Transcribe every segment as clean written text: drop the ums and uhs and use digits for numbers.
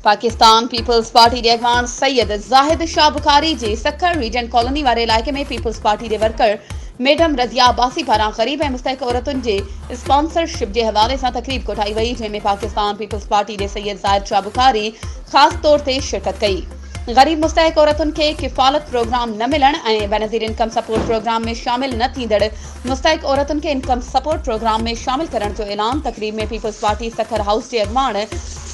Pakistan peoples party के अगवान सैयद जाहिद शाह बुखारी जे Sukkur reason colony वाले इलाके में पीपल्स पार्टी के वर्कर मैडम रज़िया अब्बासी पारां ग़रीब ऐं मुस्तहिक औरतुनि जे स्पॉन्सरशिप के हवाले से तकरीब कोठाई वई, जंहिंमें पाकिस्तान पीपल्स पार्टी के सैयद जाहिद शाह बुखारी ख़ास तौर ते शिरकत कई। ग़रीब मुस्तहिक औरतुनि खे किफ़ालत प्रोग्राम न मिलण ऐं बेनज़ीर इनकम सपोर्ट प्रोग्राम में शामिल न थींदड़ मुस्तहिक औरतुनि खे इनकम सपोर्ट प्रोग्राम में शामिल करण जो ऐलान तकरीब में पीपल्स पार्टी सखर हाउस के अगवान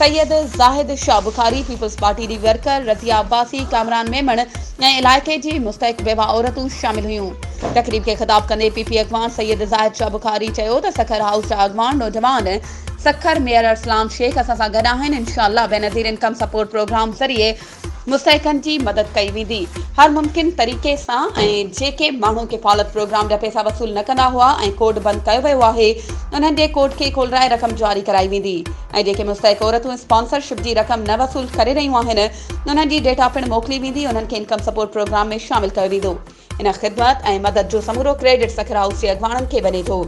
सैयद जाहिद शाह बुखारी, पीपल्स पार्टी की वर्कर रज़िया अब्बासी, कामरान मेमण ऐं इलाइक़े जी मुस्तहिक बेवा औरतूं शामिल हुयूं। तकरीब के ख़िताब कंदे पीपी अगवान सैयद जाहिद शाह बुखारी चयो त सखर हाउस जा अगवान नौजवान सखर मेयर अरसलान शेख असां सां गॾु आहिनि। इंशाअल्लाह बेनज़ीर इनकम सपोर्ट प्रोग्राम ज़रिए मुस्तहिकन की मदद कई वेंदी हर मुमकिन तरीक़े से, ऐं जेके माण्हू किफ़ालत प्रोग्राम जा पैसा वसूल न कंदा हुआ ऐं कोड बंद कयो वियो आहे, उन्हनि जे कोड खे खोलराए रक़म जारी कराई वेंदी ऐं जेके मुस्तहिक औरतूं स्पॉन्सरशिप की रक़म न वसूल करे रहियूं आहिनि, उन्हनि जी डेटा पिण मोकिली वेंदी, उन्हनि खे इनकम सपोर्ट प्रोग्राम में शामिल कयो वेंदो। इन ख़िदमत ऐं मदद जो समूरो क्रेडिट सखर हाउस के अगवाननि खे वञे थो,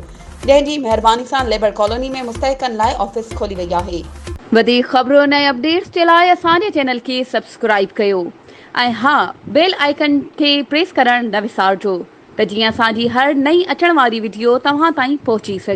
जंहिंजी महिरबानी सां लेबर कॉलोनी में मुस्तहिकन लाइ ऑफिस खोली वई आहे। वधीक ख़बरुनि ऐं अपडेट्स के लाइ असांजे चैनल के सब्सक्राइब कयो ऐं हाँ, बेल आइकन के प्रेस करण न विसारिजो त जीअं असांजी हर नई अचण वारी वीडियो तव्हां ताईं पहुची सघे।